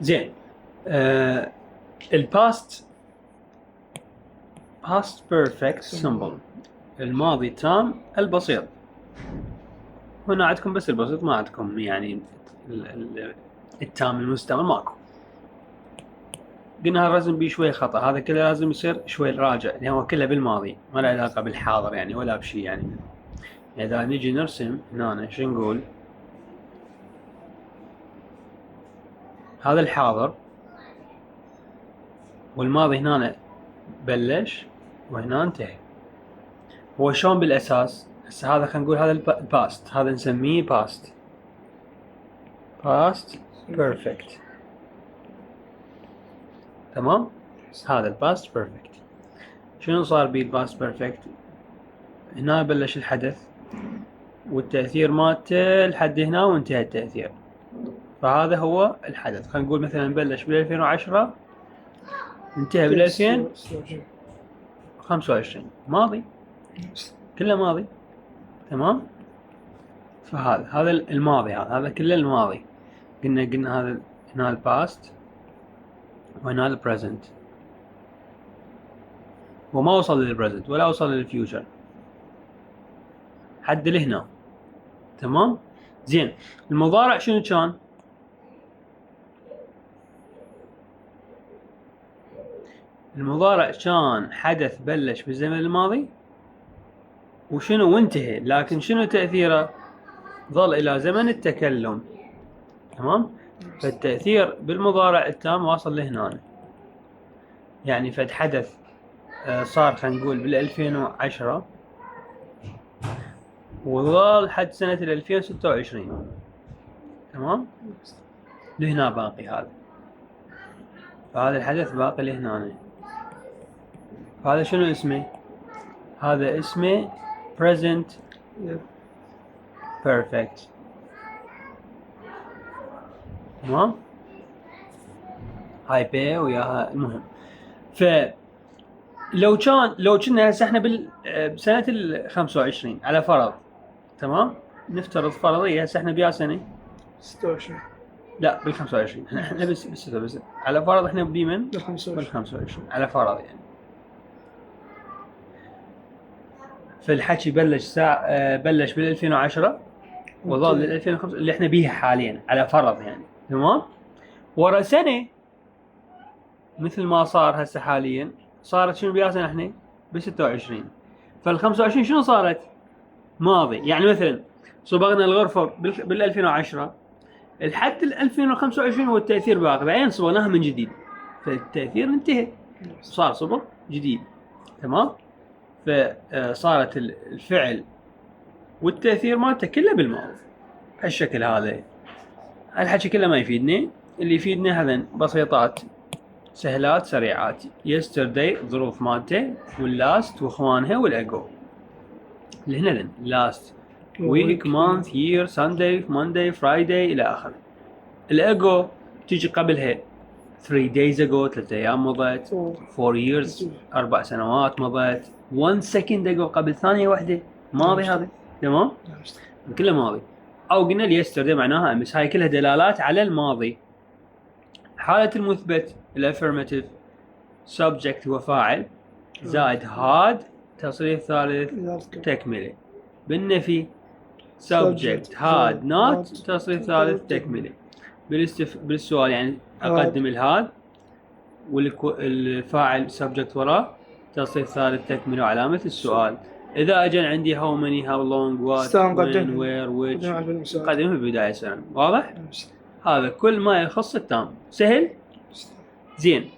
زين. الباست بيرفكت سمبل، الماضي التام البسيط. هنا عندكم بس البسيط، ما عندكم يعني التام المستمر ماكو. قلنا الرسم بيه شوي خطأ، هذا كله لازم يصير شوي راجع، لأن هو كله بالماضي ما له علاقة بالحاضر يعني ولا بشيء يعني. إذا نجي نرسم هنا شو نقول؟ هذا الحاضر والماضي هنا بلش وهنا انتهى. هو شلون بالأساس؟ هسه هذا خلينا نقول هذا الباست، هذا نسميه باست بيرفكت. تمام؟ هذا الباست بيرفكت. شنو صار بيه الباست بيرفكت؟ هنا بلش الحدث والتأثير مالته لحد هنا وانتهى التأثير، فهذا هو الحدث. خلينا نقول مثلا بلش بال 2010 انتهى بال 2025، ماضي كله ماضي. تمام؟ فهذا الماضي، هذا كله الماضي. قلنا هذا هنا الباست وهنا البريزنت، وما وصل للبريزنت ولا وصل للفيوتشر حد لهنا. تمام؟ زين. المضارع شنو كان؟ المضارع كان حدث بلش بالزمن الماضي وشنو وانتهى، لكن شنو تأثيره؟ ظل إلى زمن التكلم. تمام؟ فالتأثير بالمضارع التام واصل لهنا، يعني فد حدث صار خلينا نقول بال 2010 وظل حد سنة 2026. تمام؟ لهنا باقي هذا، فهذا الحدث باقي لهنا. هذا شنو اسمه؟ هذا اسمه present perfect. تمام؟ هاي بي وياها المهم. لو كنا هسه احنا بسنة ال 25 على فرض. تمام؟ نفترض فرضية هسه احنا بيا سنة 26. لا بال 25 احنا بس على فرض احنا بمن؟ بال 25 على فرض يعني. فالحكي بلش بلش بال 2010 وظل لل 2005 اللي احنا بيها حاليا على فرض يعني. تمام؟ ورا سنة مثل ما صار هسه حاليا صارت شنو بيا سنة احنا؟ ب 26. فال 25 شنو صارت؟ ماضي. يعني مثلا صبغنا الغرفة بال 2010 لحد ال 2025 هو التأثير باقي، بعدين صبغناها من جديد فالتأثير انتهى، صار صبغ جديد. تمام؟ فصارت الفعل والتأثير مالته كله بالماضي بهالشكل هذا. الحكي كله ما يفيدني، اللي يفيدنا هذا بسيطات سهلات سريعات. yesterday ظروف مالته، واللاست واخوانها والاجو اللي هنا لاست week month year Sunday Monday Friday الى اخره. الاجو تيجي قبلها 3 days ago 3 ايام مضت، 4 years 4 سنوات مضت، 1 second ago قبل ثانية واحدة، ماضي هذا. تمام؟ كله ماضي. او قلنا اليسترداي معناها امس، هاي كلها دلالات على الماضي. حالة المثبت الافيرماتيف subject هو فاعل زائد had تصريف ثالث تكملة. بالنفي subject had not تصريف ثالث تكملة. بالسؤال يعني اقدم الهاد والفاعل subject وراه تصريف ثالث تكملة وعلامة السؤال. إذا أجن عندي how many how long what when where which قدمه ببداية السؤال. واضح؟ هذا كل ما يخص التام. سهل؟ زين.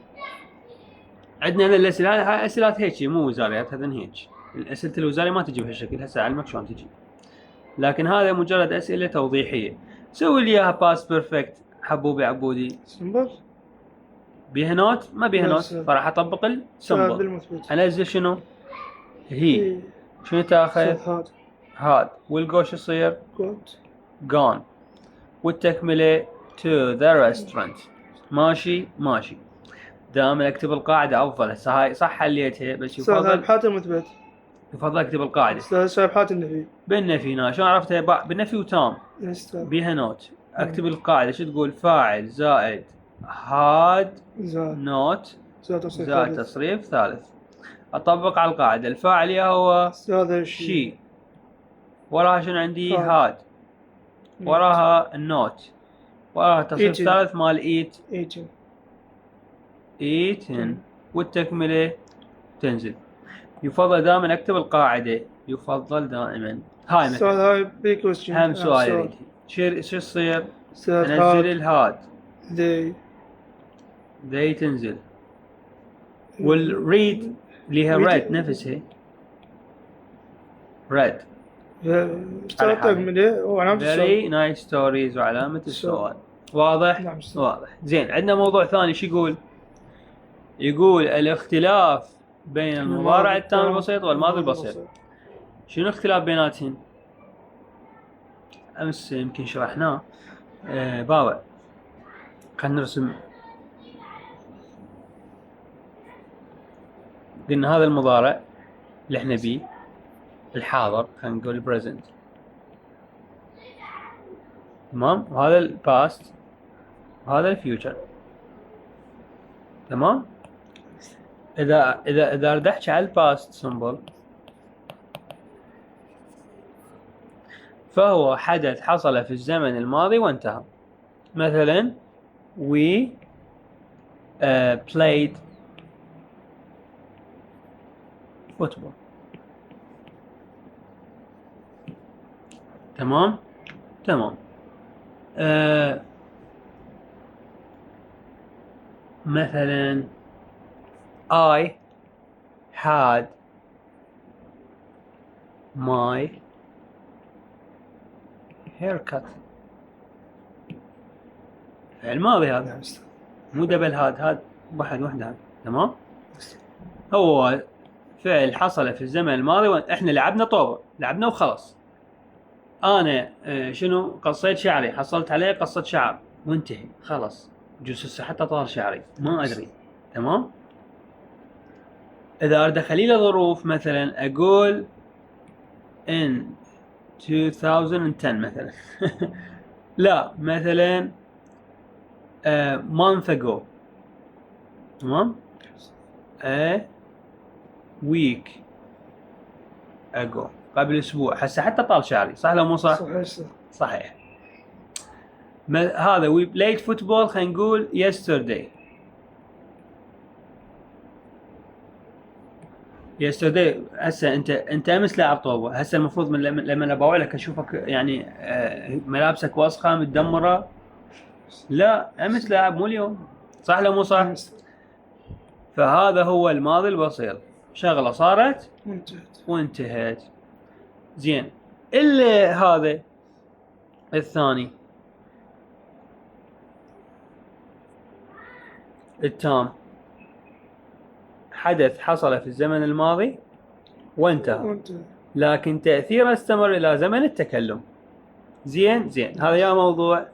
عندنا هنا الأسئلة، هاي أسئلة هيك مو وزاريات، هذا هيك. الأسئلة الوزارية ما تجي بهالشكل، هسه أعلمك شلون تجي. لكن هذا مجرد أسئلة توضيحية. سوي لي إياها باست بيرفكت حبوبي عبودي. سمبل؟ بيها نوت؟ ما بيها نوت، فراح أطبق السمبل. أنزل شنو؟ هي. شنو تاخذ؟ هاد. والجو شو يصير؟ gone. والتكملة to the restaurant. ماشي ماشي. دائما اكتب القاعدة أفضل. هسه هاي صح حليتها بس يفضل بحالة المثبت. يفضل اكتب القاعدة. هسه بحالة النفي. بالنفي هنا شلون عرفتها؟ بالنفي وتام. بيها نوت. اكتب القاعدة شو تقول؟ فاعل زائد هاد زائد نوت تصريف زائد ثالث. تصريف ثالث. أطبق على القاعدة، الفاعل يا هو هذا شي، وراها شنو عندي؟ هاد. هاد، وراها النوت، وراها تصريف Eaten. ثالث مال ايت، eaten. ايتن، والتكملة تنزل. يفضل دائما اكتب القاعدة، يفضل دائما. هاي السؤال مثلا هاي بي question. أهم سؤال يريد. شو يصير؟ سؤال أنزل هاد الهاد، they ذي تنزل، والريد اللي هي read. ريد نفسها ريد. سؤال تكملة وعلامة السؤال. very nice stories وعلامة السؤال. واضح؟ نعم. واضح. زين، عندنا موضوع ثاني شو يقول؟ يقول الاختلاف بين المضارع التام البسيط والماضي البسيط. شنو الاختلاف بيناتهم؟ امس يمكن شرحناه. باوع، خلينا نرسم. قلنا هذا المضارع اللي احنا بيه الحاضر، خلينا نقول البريزنت، تمام، وهذا الباست وهذا الفيوتشر، تمام. اذا اريد احكي على الباست سمبل، فهو حدث حصل في الزمن الماضي وانتهى. مثلا we played football، تمام. مثلا I had my haircut. الماضي هذا، نعم. مو دبل هاد وحدة هاد، تمام. هو فعل حصل في الزمن الماضي واحنا لعبنا طوبة، لعبنا وخلص. انا شنو قصيت شعري، حصلت عليه قصة شعر وانتهي خلص. جوز حتى طار شعري ما ادري، تمام. اذا اريد اخلي له ظروف، مثلا اقول in 2010 مثلا لا، مثلا month ago، تمام، a week ago، قبل اسبوع. هسه حتى طال شعري، صح ولا مو صح؟ صحيح. هذا we played football، خلينا نقول yesterday. هسه انت امس لاعب طوبه، هسه المفروض من لما ابوع لك اشوفك يعني ملابسك وسخه متدمره، لا امس لاعب مو اليوم، صح ولا مو صح؟ فهذا هو الماضي البسيط، شغله صارت وانتهت. زين، الا هذا الثاني التام، حدث حصل في الزمن الماضي وانتهى، لكن تأثيره استمر إلى زمن التكلم. زين، هذا يا موضوع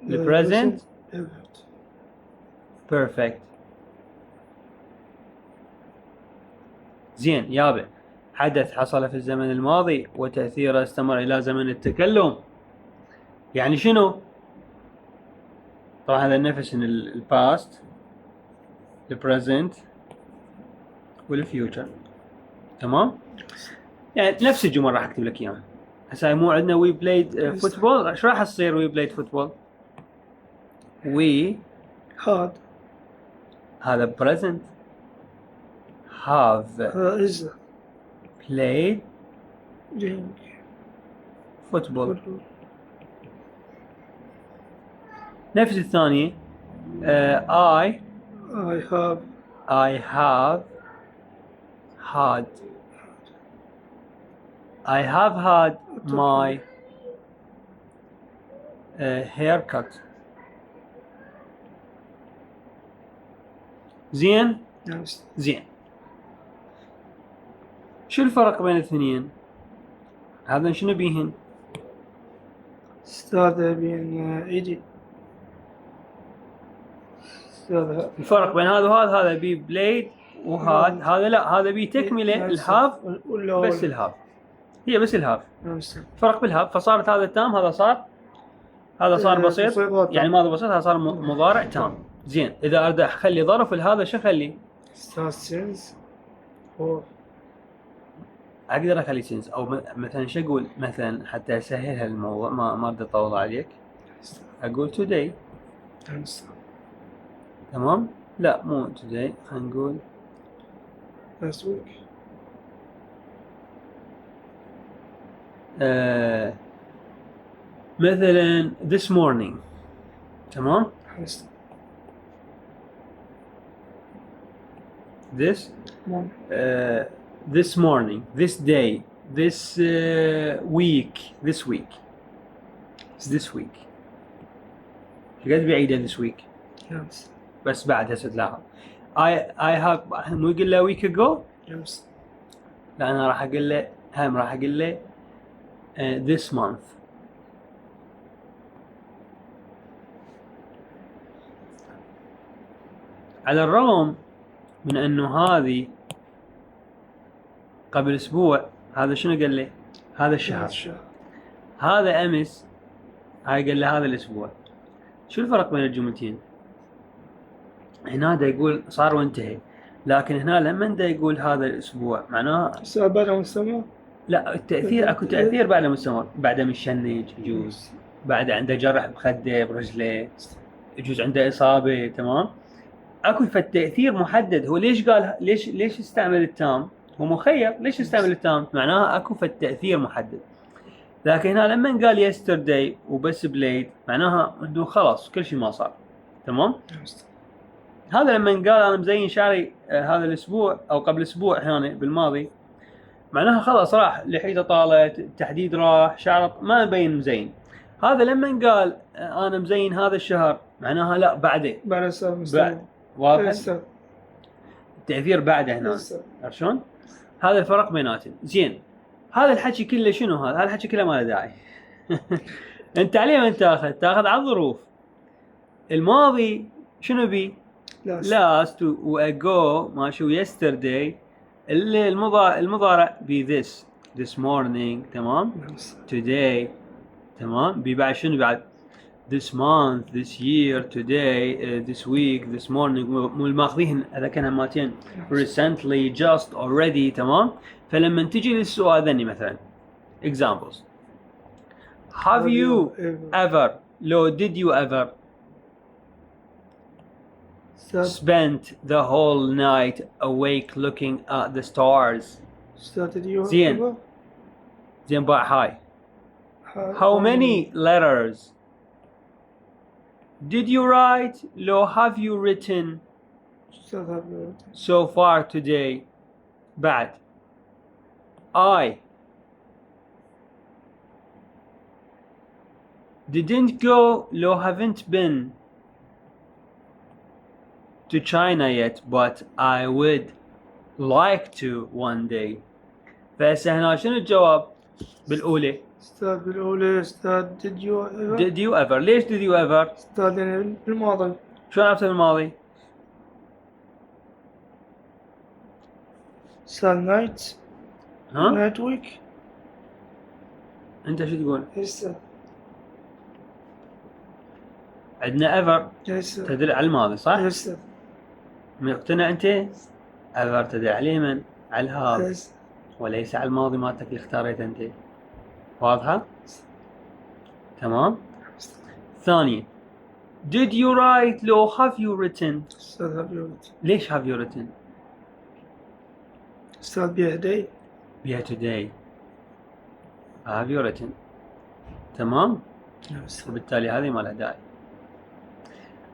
البريزنت بيرفكت. زين يابا، حدث حصل في الزمن الماضي وتأثيره استمر إلى زمن التكلم، يعني شنو؟ طبعا هذا نفس الباست، البريزنت، والفيوتشر، تمام. يعني نفس الجمل راح اكتب لك اياها. هسه مو عندنا وي بلايد فوتبول، ايش راح تصير وي بلايد فوتبول؟ وي هاد هذا بريزنت، هاف is played فوتبول. نفس الثانية I have had my haircut. زين. شو الفرق بين الاثنين؟ هذا شنو بيهن؟ استاذ بين ايدي. الفرق بين هذا وهذا، هذا بي بليد هذا لا، هذا بي تكمله الهاف، بس الهاف هي بس الهاف، فرق بالهاف، فصارت هذا التام، هذا صار هذا صار بسيط بسيط يعني ماضي بسيط، هذا صار مضارع تام. زين اذا اريد اخلي ظرف لهذا شو اخلي؟ start since or اقدر اخلي سنس او مثلا شو اقول مثلا حتى اسهلها الموضوع، ما اريد اطول عليك، اقول today. and تمام؟ لا مو today، خلينا نقول last week. مثلا this morning. تمام؟ Yes. this One. this morning, this day, this week, this week. قد بعيدة this week Yes. بس بعد هسه تلاحظ I have مو يقول له week ago؟ Yes. لا أنا راح أقول له راح أقول له this month. على الرغم من أنه هذه قبل أسبوع، هذا شنو قال لي؟ هذا الشهر. هذا أمس، هاي قال له هذا الأسبوع. شو الفرق بين الجملتين؟ هنا دا يقول صار وانتهى، لكن هنا لما دا يقول هذا الأسبوع معناه بعد مستمر. لا التأثير اكو تأثير بعد مستمر، بعد مشنج يجوز، بعد عنده جرح بخده برجله، يجوز عنده إصابة. تمام؟ اكو فالتأثير محدد. هو ليش قال ليش استعمل التام؟ هو مخير ليش استعمل التام؟ معناها اكو فالتأثير محدد. لكن هنا لما قال yesterday وبس بليد معناها انه خلاص كل شيء ما صار. تمام؟ هذا لما قال انا مزين شعري هذا الاسبوع او قبل اسبوع هنا بالماضي، معناها خلاص راح، لحيته طالت، التحديد راح، شعره ما مبين مزين. هذا لما قال انا مزين هذا الشهر معناها لا بعده، بعد صار مستمر. واضح؟ التأثير بعده هنا. عرفت شلون؟ هذا الفرق بيناتهم. زين هذا الحكي كله شنو؟ هذا الحكي كله ما له داعي. انت عليه من تاخذ على الظروف. الماضي شنو بي؟ last و ago ماشي و yesterday. المضارع بي this morning. تمام؟ today. تمام؟ بي بعد شنو بعد؟ this month, this year, today, this week, this morning. مو الماخذين هذا كان هماتين recently, just, already. تمام؟ فلما تجي للسؤال ذني مثلا examples. Have you ever لو did you ever spent the whole night awake looking at the stars? زين بقى هاي. How many letters did you write لو have you written so far today? بعد I didn't go لو haven't been to China yet but I would like to one day. فهسه هنا شنو الجواب بالأولى؟ أستاذ did you ever. ليش did you ever؟ أستاذ يعني بالماضي. شو عرفت بالماضي؟ أستاذ night. night week. أنت شو تقول؟ أستاذ عندنا ever تدل على الماضي صح؟ أستاذ مقتنع أنت؟ ever تدل على من؟ على الهذا وليس على الماضي مالتك اللي اختاريته أنت. واضحة؟ تمام؟ ثانية did you write لو have you written. أستاذ have you written. ليش have you written؟ أستاذ بيها day. بيها today. have you written. تمام؟ وبالتالي هذه ما لها داعي.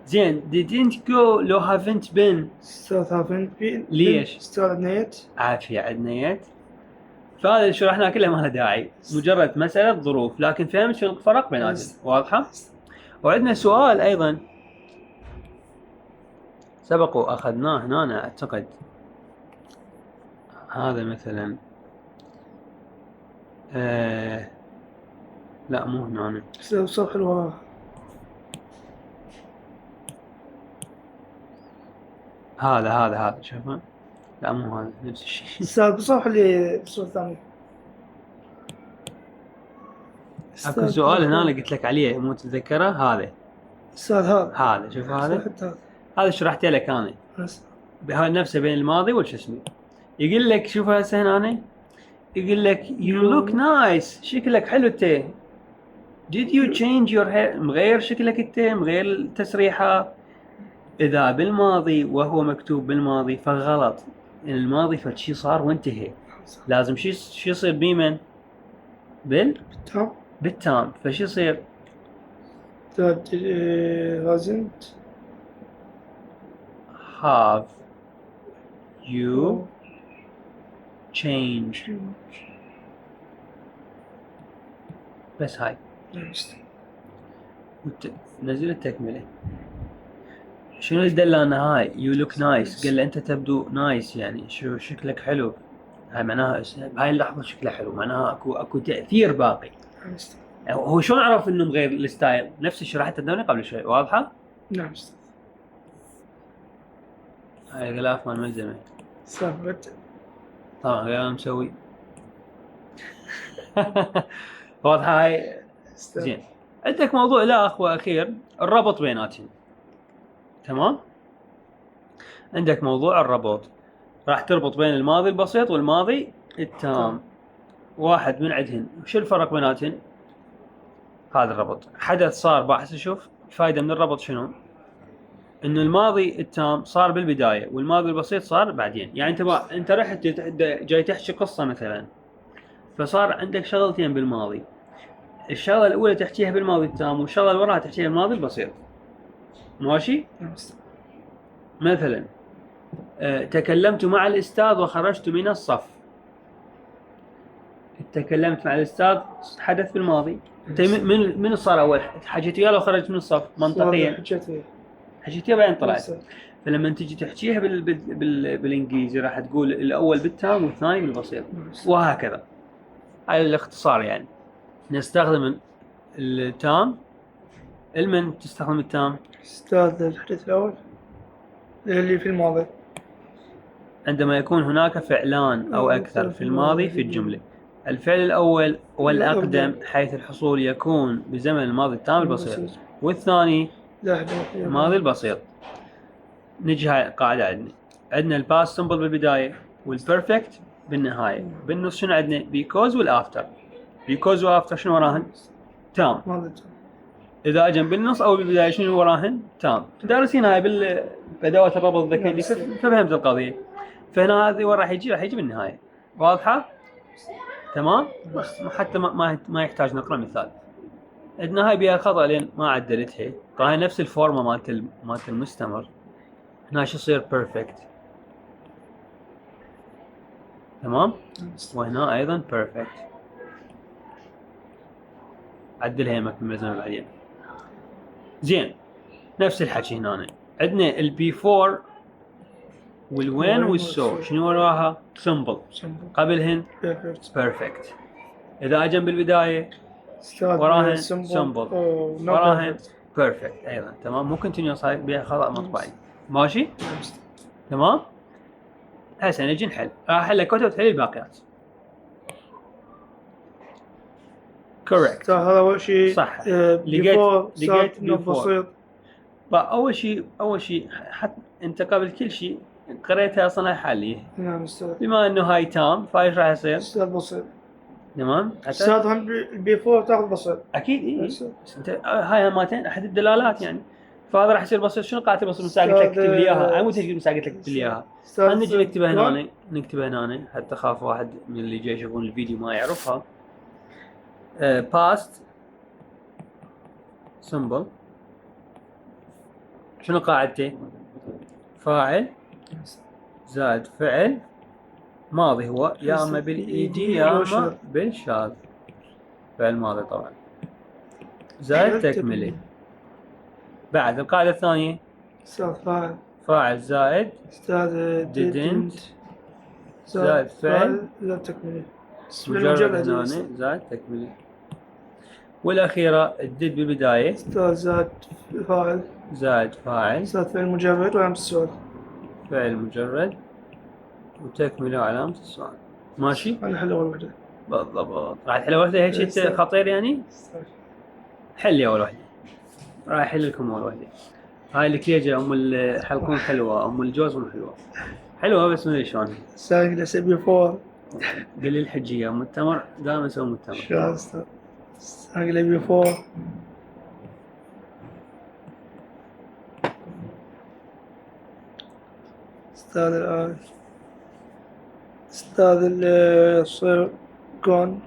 زين didn't go لو haven't been. أستاذ haven't been. ليش؟ أستاذ نيت. عافية عندنا يت. فهذا اللي شرحناه كله ما له داعي، مجرد مسألة ظروف، لكن فهمت شو الفرق بيناتهم. واضحة؟ وعندنا سؤال أيضا سبق وأخذناه هنا أعتقد. هذا مثلا لا مو هنا. صفحة الوراء. هذا شوفه. لا مو هذا نفس الشيء. بصفحة اللي بصورة ثانية. اكو سؤال هنا أنا قلت لك عليه مو تتذكره. هذا أستاذ هذا شوف هذا حتى هذا شرحت لك انا بس بهذا نفسه بين الماضي والش اسمه. يقول لك شوف هسه هنا يقول لك you look nice شكلك حلو انت. did you change your hair مغير شكلك انت مغير التسريحة. اذا بالماضي وهو مكتوب بالماضي فغلط. الماضي فشي صار وانتهى. لازم شي يصير بمن تمام بالتام. فشي يصير that hasn't have you changed. بس هاي نزل التكملة. شنو اللي دلنا هاي you look nice؟ قال له انت تبدو نايس يعني شو شكلك حلو. هاي معناها بهاي اللحظة شكله حلو معناها اكو تأثير باقي. هو شلون عرف انه مغير الستايل؟ نفس الشيء راح تدوني قبل شوي. واضحة؟ نعم أستاذ. هاي غلاف مال ملزمة ثبت طبعا غير مسوي. واضحة هاي. أستاذ. زين عندك موضوع لا واخير الربط بيناتهم. تمام. عندك موضوع الربط راح تربط بين الماضي البسيط والماضي التام. واحد من عندهن وش الفرق بيناتهن؟ هذا الربط حدث صار بحث. شوف الفائدة من الربط شنو؟ انه الماضي التام صار بالبداية والماضي البسيط صار بعدين. يعني انت رحت جاي تحكي قصة مثلا فصار عندك شغلتين بالماضي. الشغلة الأولى تحكيها بالماضي التام والشغلة اللي وراها تحكيها بالماضي البسيط. ماشي؟ نعم أستاذ. مثلا تكلمت مع الأستاذ وخرجت من الصف. تكلمت مع الأستاذ حدث بالماضي. انت من صار أول؟ حكيت وياه لو خرجت من الصف منطقيا حكيت وياه بعدين طلعت. فلما تجي تحكيها بالإنجليزي راح تقول الأول بالتام والثاني بالبسيط وهكذا. هاي الاختصار يعني. نستخدم التام. المن تستخدم التام؟ أستاذ الحدث الأول اللي في الماضي عندما يكون هناك فعلان أو أكثر في الماضي في الجملة. الفعل الأول والأقدم حيث الحصول يكون بزمن الماضي التام البسيط والثاني الماضي البسيط. نجي هاي القاعدة عندنا الباست سمبل بالبداية والبرفكت بالنهاية. بالنص شنو عندنا؟ because والآفتر. because وآفتر شنو وراهن؟ تام. إذا أجن بالنص أو بالبداية شنو وراهن؟ تام. دارسين هاي بأدوات الربط الذكي ففهمت القضية. فهنا هذه وين راح يجي بالنهاية. واضحة؟ تمام؟ حتى ما يحتاج نقرأ مثال. عندنا هاي بيها خطأ لين ما عدلتها. طبعا نفس الفورمة مالت المستمر. هنا شو يصير perfect. تمام؟ وهنا أيضا perfect. عدلها يمك بالملزمة بعدين. زين نفس الحكي هنا عندنا البي 4 والوين والسو شنو وراها؟ سمبل. قبلهن بيرفكت. اذا اجن بالبدايه وراهن سمبل وراهن بيرفكت ايضا. تمام. مو كونتينيوس هاي بها خطا مطبعي. ماشي تمام. هسه نجي نحل. راح احل لك وتحل الباقيات. كوريكت. هذا اول شيء صح. لقيت بسيط. اول شيء حتى انت قبل كل شيء قريتها اصلا حاليه. نعم استاذ. بما انه هاي تام فايش راح يصير؟ استاذ بسيط. تمام. استاذ هم البي 4 تاخذ بسيط. اكيد اي. انت هاي هماتين احد الدلالات يعني. فهذا راح يصير بسيط. شنو قاعده بسيط؟ بس قلت لك اكتب لي اياها. مو تجي بس قلت لك اكتب لي اياها. نجي نكتبها هنا حتى خاف واحد من اللي جاي يشوفون الفيديو ما يعرفها. past simple شنو قاعدته؟ فاعل زائد فعل ماضي هو يا اما بالايدي يا اما بالشاذ. فعل ماضي طبعا زائد تكمله. بعد القاعده الثانيه استاذ فاعل زائد استاذ didn't زائد فعل زائد تكمله. مجرد هنا زائد تكمله. والاخيره الديد بالبدايه استاذ زائد فاعل زائد فاعل استاذ فعل مجرد وعلامة السؤال. فعل مجرد وتكمله علامة السؤال. ماشي؟ أنا حل أول وحدة. بالضبط. راح تحل اول وحده هيك شيء خطير يعني. حل لي اول وحده. راح احل لكم اول وحده. هاي الكليجة ام الحلقوم حلوه، ام الجوز مو حلوه. حلوه بس ما ادري شلون. ساق سبي فور. قل لي الحجيه ام التمر دائما اسوي ام التمر. شو أستاذ؟ ساق بي فور. استاذ الآن استاذ الصير جون.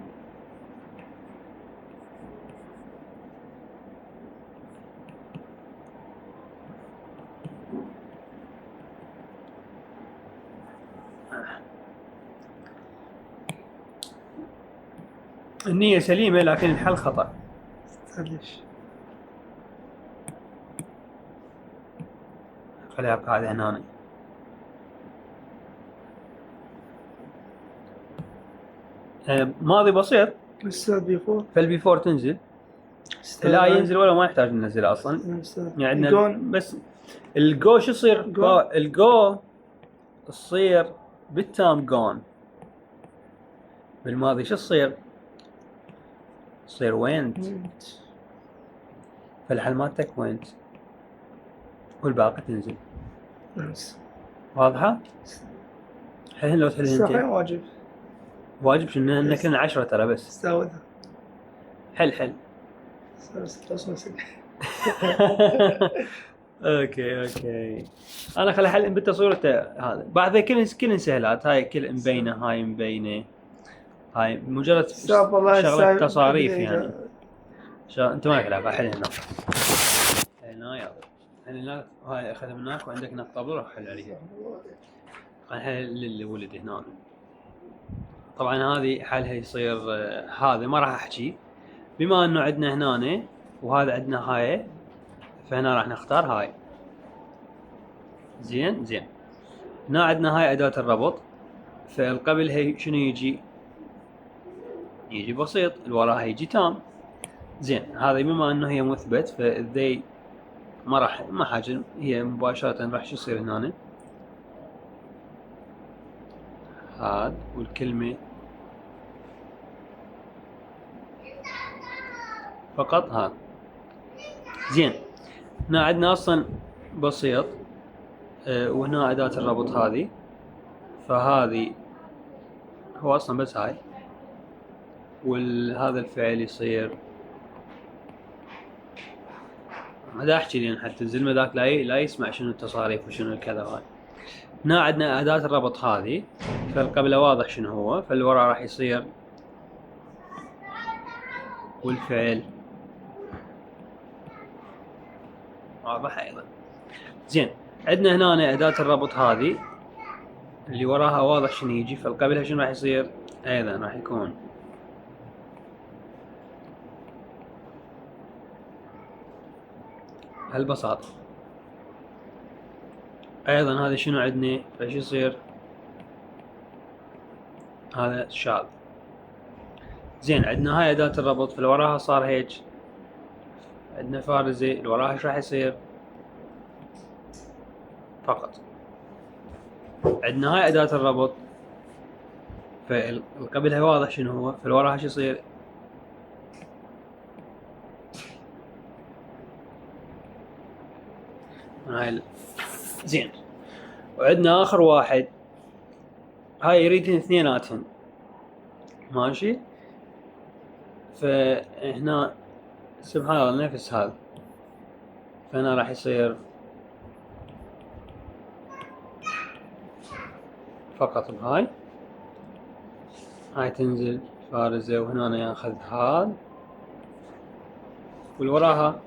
النية سليمة لكن الحل خطأ. ليش؟ خليها قاعدة هنا. ماضي بسيط. استاذ بي فور. فالبي فور تنزل. لا ينزل ولا ما يحتاج ننزله اصلا. يعني عندنا بس الجو شو يصير؟ الجو تصير بالتام جون. بالماضي شو تصير؟ تصير وينت. فالحل مالتك وينت والباقي تنزل. واضحة؟ الحين لو تحلين انت صحيح واجب. واجب شنو انك لنا 10 ترى بس. استاذ حل اوكي انا خلي حل بالتصوير هذا بعد كل سهلات. هاي كل مبينه هاي مبينه. هاي مجرد شغله تصاريف يعني. انت ما لك حل هنا. هنا يلا هنا هاي اخذها من هناك وعندك هنا الطابلة روح حل عليها. الحين اللي ولد هنا طبعا هذه حلها يصير هذا ما راح احكي بما انه عندنا هنا وهذا عندنا هاي فهنا راح نختار هاي. زين هنا عندنا هاي اداة الربط فالقبل هي شنو يجي بسيط اللي وراها يجي تام. زين هذا بما انه هي مثبت فذي ما حاجة هي مباشرة راح شو يصير هنا هاد والكلمة فقط هاد. زين هنا عندنا اصلا بسيط وهنا اداة الربط هذه فهذه هو اصلا بس هاي وهذا الفعل يصير هذا احكي لين حتى الزلمه ذاك لا يسمع شنو التصاريف وشنو الكذا. هاي هنا عندنا اداة الربط هذه فالقبله واضح شنو هو فاللي وراه راح يصير والفعل واضح ايضا. زين عندنا هنا اداة الربط هذه اللي وراها واضح شنو يجي فالقبلها شنو راح يصير ايضا راح يكون هالبساطة. ايضا هذا شنو عندنا راح يصير هذا شاذ. زين عندنا هاي اداة الربط اللي وراها صار هيك عندنا فارزة اللي وراها ايش راح يصير فقط. عندنا هاي اداة الربط فالقبلها واضح شنو هو فاللي وراها ايش يصير هاي. زين وعندنا اخر واحد هاي يريدن اثنيناتهم ماشي فهنا سبحان الله نفس هذا فهنا راح يصير فقط بهاي هاي تنزل فارزة وهنا ياخذ هذا والوراها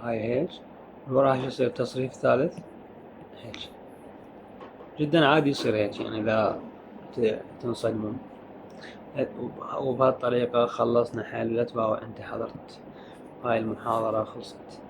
هاي هيك وراها شو يصير تصريف ثالث هيك جدا عادي يصير هيك يعني لا تنصدمون. وبهالطريقة خلصنا حل. لا تباوع انت حضرت هاي المحاضرة خلصت.